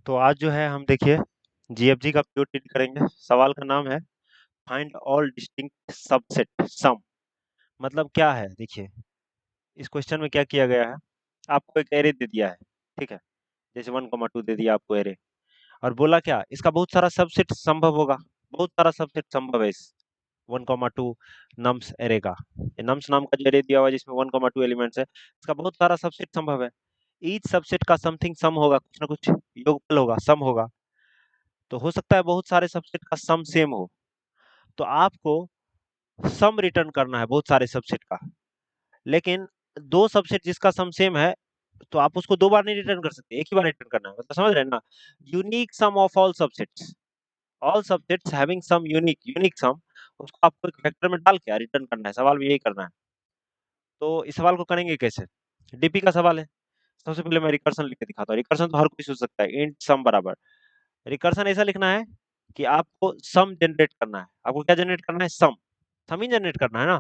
तो आज जो है हम देखिए जीएफजी का पीओ ट्रीट करेंगे। सवाल का नाम है फाइंड ऑल डिस्टिंक्ट सबसेट सम। मतलब क्या है, देखिए इस क्वेश्चन में क्या किया गया है। आपको एक एरे दे दिया है, ठीक है, जैसे 1,2 दे दिया आपको एरे, और बोला क्या इसका बहुत सारा सबसेट संभव होगा। बहुत सारा सबसेट संभव है इस 1,2 नम्स एरे का। ये नम्स नाम का जो एरे दिया हुआ है जिसमें 1,2 एलिमेंट्स है, इसका बहुत सारा सबसेट संभव है। ईच सबसेट का समथिंग सम होगा, कुछ ना कुछ योगफल होगा, सम होगा। तो हो सकता है बहुत सारे सबसेट का सम सेम हो, तो आपको सम रिटर्न करना है बहुत सारे सबसेट का। लेकिन दो सबसेट जिसका सम सेम है, तो आप उसको दो बार नहीं रिटर्न कर सकते, एक ही बार रिटर्न करना है। मतलब समझ रहे हैं ना। Unique sum of all subsets having sum unique sum, उसको आपको एक वेक्टर में डाल के रिटर्न करना है। सवाल में यही करना है। तो इस सवाल को करेंगे कैसे? डीपी का सवाल है। सबसे पहले मैं रिकर्सन लिख के दिखाता हूँ। रिकर्सन तो हर कोई सोच सकता है, इंट सम बराबर। रिकर्सन ऐसा लिखना है कि आपको सम जनरेट करना है। आपको क्या जनरेट करना है? सम ही जनरेट करना है ना।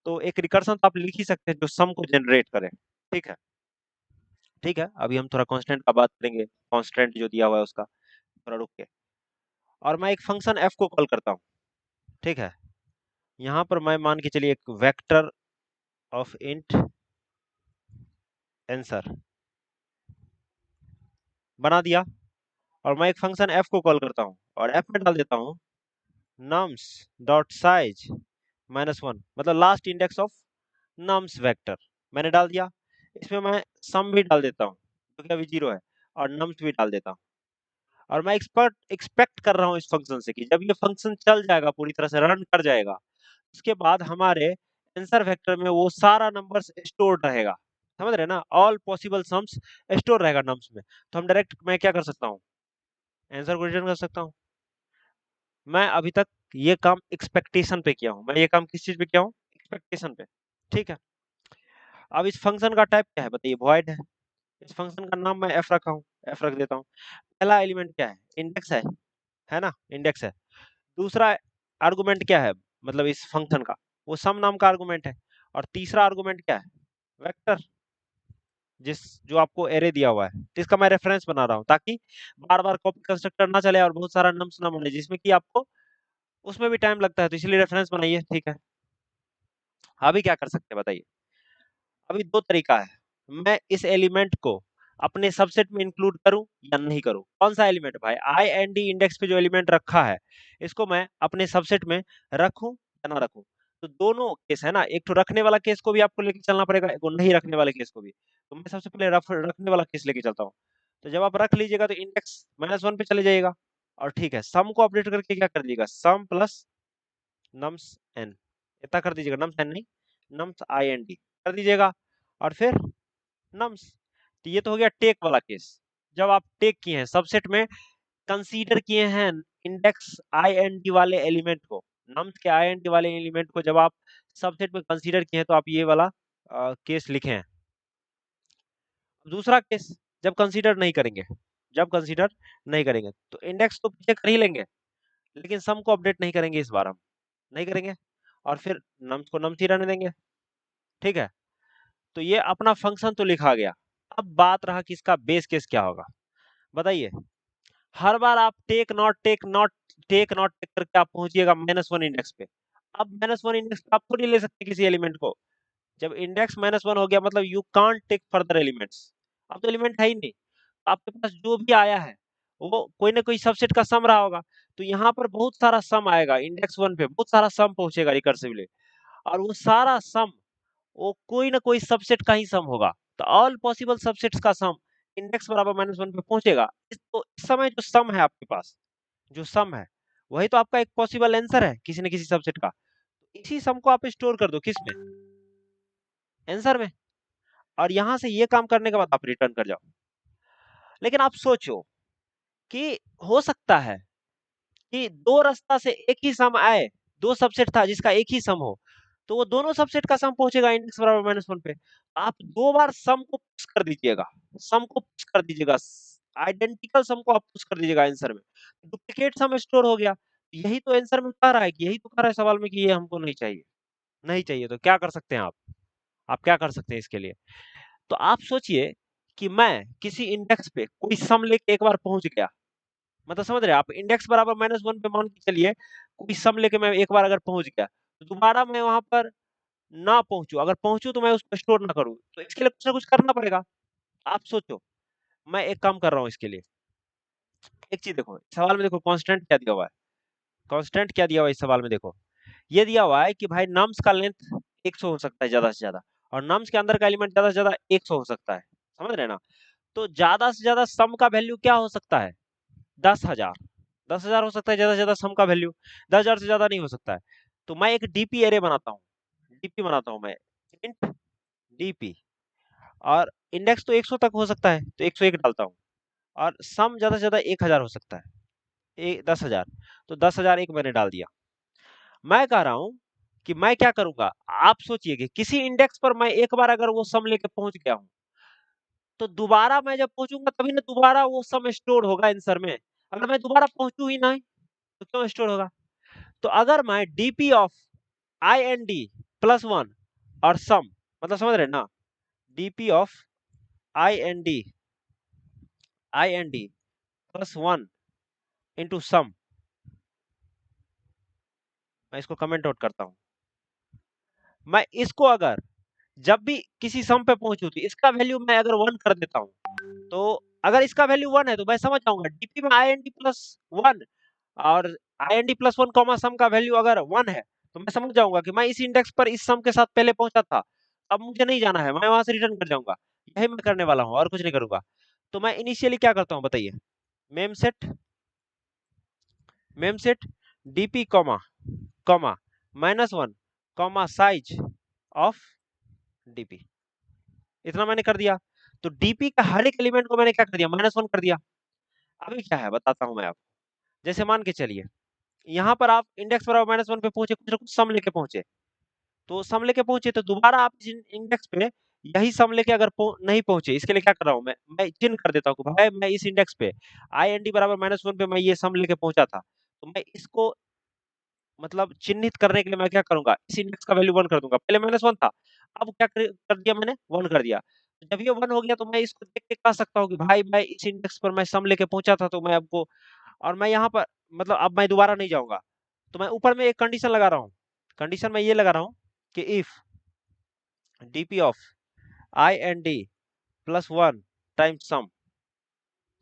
तो एक रिकर्सन तो आप लिख ही सकते हैं जो सम को जनरेट करे। ठीक है, ठीक है। अभी हम थोड़ा कांस्टेंट का बात करेंगे, कांस्टेंट जो दिया हुआ है उसका। थोड़ा रुक के, और मैं एक फंक्शन एफ को कॉल करता हूँ। ठीक है, यहाँ पर मैं मान के चलिए एक वेक्टर ऑफ इंट आंसर बना दिया, और मैं एक फंक्शन एफ को कॉल करता हूँ और एफ में डाल देता हूँ nums डॉट साइज -1, मतलब last index of nums vector मैंने डाल दिया। इसमें मैं सम भी डाल देता हूँ जो कि अभी 0 है, और nums भी डाल देता हूँ। और मैं एक्सपेक्ट कर रहा हूँ इस फंक्शन से कि जब ये फंक्शन चल जाएगा, पूरी तरह से रन कर जाएगा, उसके बाद हमारे आंसर वेक्टर में वो सारा नंबर्स स्टोर्ड रहेगा। समझ रहे हैं ना, ऑल पॉसिबल सम्स स्टोर रहेगा नम्स में। तो हम डायरेक्ट मैं क्या कर सकता हूँ, आंसर को रिटर्न कर सकता हूँ। मैं अभी तक ये काम एक्सपेक्टेशन पे किया हूँ। मैं ये काम किस चीज पे किया हूँ? एक्सपेक्टेशन पे। ठीक है, अब इस फंक्शन का टाइप क्या है बताइए? वॉइड है। इस फंक्शन का नाम मैं एफ रखा हूँ, एफ रख देता हूँ। पहला एलिमेंट क्या है? इंडेक्स है ना, इंडेक्स है। दूसरा आर्गुमेंट क्या है, मतलब इस फंक्शन का? वो सम नाम का आर्गुमेंट है। और तीसरा आर्गुमेंट क्या है? वेक्टर, जिस जो आपको एरे दिया हुआ है। तो इसका मैं रेफरेंस बना रहा हूँ ताकि बार बार कॉपी कंस्ट्रक्टर ना चले और बहुत सारा नम्स ना बने, जिसमें कि आपको उसमें भी टाइम लगता है। तो इसलिए रेफरेंस बनाइए। ठीक है, अभी क्या कर सकते हैं बताइए? अभी दो तरीका है। मैं इस एलिमेंट को अपने सबसेट में इंक्लूड करूं या नहीं करूं। कौन सा एलिमेंट भाई? आई एंड डी इंडेक्स पे जो एलिमेंट रखा है, इसको मैं अपने सबसेट में रखूं या ना रखूं। तो दोनों केस है ना, एक तो रखने वाला केस को भी आपको लेके चलना पड़ेगा, एक नहीं रखने वाले केस को भी। तो मैं सबसे पहले रखने वाला केस लेके चलता हूँ। तो जब आप रख लीजिएगा तो इंडेक्स -1 पे चले जाइएगा। और ठीक है, सम को अपडेट करके क्या कर दीजिएगा? सम प्लस नम्स एन, इतना कर दीजिएगा। नम्स एन नहीं, नम्स आई एन डी कर दीजिएगा, और फिर नम्स। तो ये तो हो गया टेक वाला केस। जब आप टेक किए हैं सबसेट में, कंसीडर किए हैं इंडेक्स आई एन डी वाले एलिमेंट को, नम्स के आई एन डी वाले एलिमेंट को जब आप सबसेट में कंसीडर किए हैं, तो आप ये वाला केस लिखे हैं। दूसरा केस, जब कंसीडर नहीं करेंगे, जब कंसीडर नहीं करेंगे तो इंडेक्स तो पीछे कर ही लेंगे, लेकिन सम को अपडेट नहीं करेंगे। इस बार हम नहीं करेंगे, और फिर नम्स को नम्स ही रहने देंगे। ठीक है, तो ये अपना फंक्शन तो लिखा गया। अब बात रहा कि इसका बेस केस क्या होगा बताइए। हर बार आप टेक नॉट टेक करके आप पहुंचिएगा -1 इंडेक्स पे। अब -1 इंडेक्स पे आप थोड़ी ले सकते किसी एलिमेंट को। जब इंडेक्स -1 हो गया, मतलब you can't take further elements. अब तो एलिमेंट है ही नहीं। आपके पास जो भी आया है वो कोई ना कोई सबसेट का सम रहा होगा। तो यहाँ पर बहुत सारा सम आएगा, इंडेक्स 1 पे बहुत सारा सम पहुंचेगा रिकर्सिवली, और वो सारा सम वो कोई ना कोई सबसेट का ही सम होगा। तो ऑल पॉसिबल सबसेट्स का सम इंडेक्स बराबर -1 पे पहुंचेगा। तो इस समय जो सम है आपके पास, जो सम है वही तो आपका एक पॉसिबल आंसर है किसी न किसी सबसेट का। इसी सम को आप स्टोर कर दो किसमें? आंसर में। और यहां से ये काम करने के बाद आप रिटर्न कर जाओ। लेकिन आप सोचो कि हो सकता है कि दो रास्ता से एक ही सम आए, दो सबसेट था जिसका एक ही सम हो, तो वो दोनों सबसेट का सम पहुंचेगा इंडेक्स बराबर -1 पे। आप दो बार सम को पुश कर दीजिएगा, सम को पुश कर दीजिएगा, आइडेंटिकल सम को आप पुश कर दीजिएगा आंसर में। डुप्लीकेट सम स्टोर हो गया। यही तो आंसर में कह रहा है कि यही तो कह रहा है सवाल में कि ये हमको नहीं चाहिए। नहीं चाहिए तो क्या कर सकते हैं आप क्या कर सकते हैं इसके लिए? तो आप सोचिए कि मैं किसी इंडेक्स पे कोई सम लेके एक बार पहुंच गया, मतलब समझ रहे हैं आप, इंडेक्स बराबर -1 पे मान के चलिए कोई सम लेके मैं एक बार अगर पहुंच गया, तो दोबारा मैं वहां पर ना पहुंचू, अगर पहुंचू तो मैं उसको स्टोर ना करूं, तो इसके लिए कुछ ना कुछ करना पड़ेगा। आप सोचो, मैं एक काम कर रहा हूं इसके लिए। एक चीज देखो, सवाल में देखो कांस्टेंट क्या दिया हुआ है, कांस्टेंट क्या दिया हुआ है इस सवाल में देखो, ये दिया हुआ है कि भाई नम्स का लेंथ 100 हो सकता है ज्यादा से ज्यादा, और नम्स के अंदर का एलिमेंट ज्यादा से ज्यादा 100 हो सकता है, समझ रहे हैं ना। तो ज्यादा से ज्यादा सम का वैल्यू क्या हो सकता है, 10,000, 10,000 हो सकता है ज्यादा से ज्यादा सम का वैल्यू, 10,000 से ज्यादा नहीं हो सकता है। तो मैं एक डीपी एरे बनाता हूँ, डीपी बनाता हूँ मैं, इंट डीपी, और इंडेक्स तो 100 तक हो सकता है तो 101 डालता हूँ, और सम ज्यादा से ज्यादा 1,000 हो सकता है, 10,000, तो 10,000 एक मैंने डाल दिया। मैं कह रहा हूं कि मैं क्या करूंगा, आप सोचिए कि किसी इंडेक्स पर मैं एक बार अगर वो सम लेके पहुंच गया हूं, तो दोबारा मैं जब पहुंचूंगा तभी ना दोबारा वो सम स्टोर होगा आंसर में। अगर मैं दोबारा पहुंचू ही नहीं तो क्यों स्टोर होगा। तो अगर मैं DP of i n d plus one और सम, मतलब समझ रहे हैं ना, DP of i n d, i n d plus one into sum, मैं इसको कमेंट आउट करता हूं, मैं इसको अगर जब भी किसी सम पे पहुंचू तो इसका वैल्यू मैं अगर 1 कर देता हूं, तो अगर इसका वैल्यू 1 है तो मैं समझ जाऊंगा डीपी में i n d plus one, और i n d plus one comma sum का वैल्यू अगर 1 है तो मैं समझ जाऊंगा कि मैं इस इंडेक्स पर इस सम के साथ पहले पहुंचा था, अब मुझे नहीं जाना है, मैं वहां से रिटर्न कर जाऊंगा। यही मैं करने वाला हूं और कुछ नहीं करूंगा। तो मैं इनिशियली क्या करता हूं बताइए, ma'am set, ma'am set DP comma comma -1 comma size of DP, इतना मैंने कर दिया। तो डीपी का हर एक एलिमेंट को मैंने क्या कर दिया, -1 कर दिया। अभी क्या है बताता हूं मैं आपको। जैसे मान के चलिए यहाँ पर आप इंडेक्स बराबर -1 पे पहुंचे, कुछ ना कुछ सम लेके पहुंचे, तो सम लेके पहुंचे तो दोबारा आप इस इंडेक्स पे यही सम लेके अगर नहीं पहुंचे, इसके लिए क्या कर रहा हूं मैं चिन्ह कर देता हूँ कि भाई मैं इस इंडेक्स पे आई एन डी बराबर -1 पे मैं ये सम लेके पहुंचा था, तो मैं इसको मतलब चिन्हित करने के लिए मैं क्या करूंगा, इस इंडेक्स का वैल्यू 1 कर दूंगा। पहले -1 था, अब क्या कर दिया मैंने, 1 कर दिया। जब ये 1 हो गया तो मैं इसको देख के कह सकता हूँ कि भाई मैं इस इंडेक्स पर मैं सम लेके पहुंचा था, तो मैं आपको, और मैं यहाँ पर मतलब अब मैं दोबारा नहीं जाऊंगा, तो मैं ऊपर में एक कंडीशन लगा रहा हूँ। कंडीशन मैं ये लगा रहा हूँ कि if DP of i n d plus one times sum,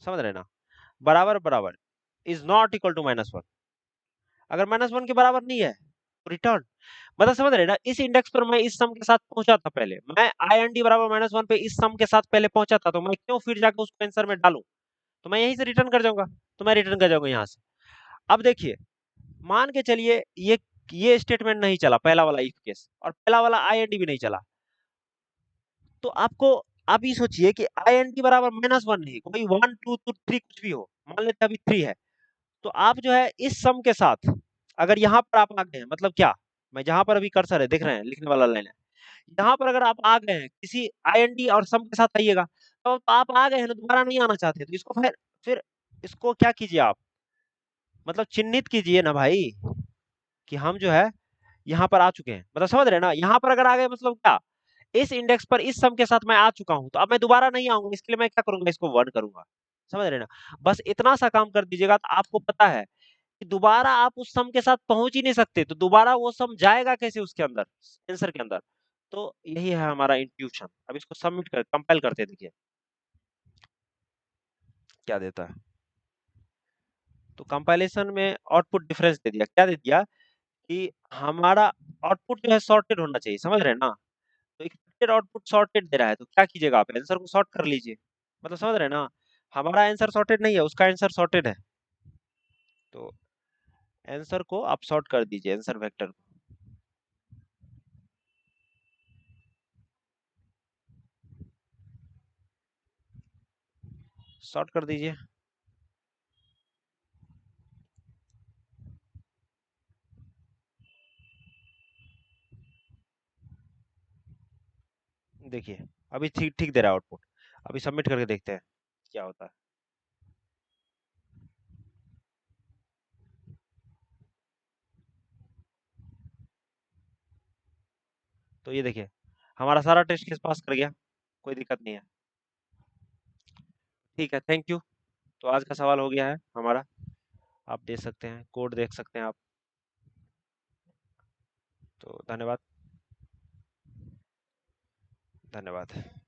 समझ रहे ना, बराबर बराबर इज नॉट इक्वल टू -1। अगर -1 के बराबर नहीं है तो रिटर्न, मतलब समझ रहे ना, इस इंडेक्स पर मैं इस सम के साथ पहुंचा था पहले, मैं आई एन डी बराबर -1 पे इस सम के साथ पहले पहुंचा था, तो मैं क्यों फिर जाकर उसको आंसर में डालूं, तो मैं यहीं से रिटर्न कर जाऊंगा। तो मैं रिटर्न कर जाऊंगा यहाँ से। अब देखिए, मान के चलिए ये स्टेटमेंट नहीं चला, पहला वाला इफ केस, और पहला वाला आई एन डी भी नहीं चला, तो आपको, आप ये सोचिए कि आई एन डी बराबर -1 नहीं, कोई 1 2 2 3 कुछ भी हो, मान लेते हैं अभी 3 है, तो आप जो है इस सम के साथ अगर यहाँ पर आप आ गए हैं, मतलब क्या, मैं जहां पर अभी कर्सर है देख रहे हैं लिखने वाला लाइन है, यहाँ पर अगर आप आ गए हैं किसी आईएनडी और सम के साथ आइएगा, तो आप आ गए हैं ना, दोबारा नहीं आना चाहते, तो इसको फिर इसको क्या कीजिए आप, मतलब चिन्हित कीजिए ना भाई, कि हम जो है यहाँ पर आ चुके हैं, मतलब समझ रहे हैं ना, यहाँ पर अगर आ गए मतलब क्या, इस इंडेक्स पर इस सम के साथ मैं आ चुका हूँ, तो अब मैं दोबारा नहीं आऊंगा, इसके लिए मैं क्या करूंगा, इसको 1 करूंगा। समझ रहे हैं ना, बस इतना सा काम कर दीजिएगा तो आपको पता है कि दोबारा आप उस सम के साथ पहुंच ही नहीं सकते, तो दोबारा वो सम जाएगा कैसे उसके अंदर, आंसर के अंदर। तो यही है हमारा इंट्यूशन। अब इसको सबमिट कर कंपाइल करते हैं, देखिए क्या देता है। तो कंपाइलेशन में आउटपुट डिफरेंस दे दिया, क्या दे दिया कि हमारा आउटपुट जो है सॉर्टेड होना चाहिए, समझ रहे हैं ना, तो एक्सपेक्टेड आउटपुट सॉर्टेड दे रहा है, तो क्या कीजिएगा आप आंसर को सॉर्ट कर लीजिए, मतलब समझ रहे हैं ना, हमारा आंसर सॉर्टेड नहीं है, उसका आंसर सॉर्टेड है, तो आंसर को आप सॉर्ट कर दीजिए, आंसर वेक्टर को सॉर्ट कर दीजिए। देखिए अभी ठीक ठीक दे रहा है आउटपुट, अभी सबमिट करके देखते हैं क्या होता है। तो ये देखिए हमारा सारा टेस्ट केस पास कर गया, कोई दिक्कत नहीं है। ठीक है, थैंक यू। तो आज का सवाल हो गया है हमारा। आप दे सकते हैं, कोड देख सकते हैं आप। तो धन्यवाद। धन्यवाद।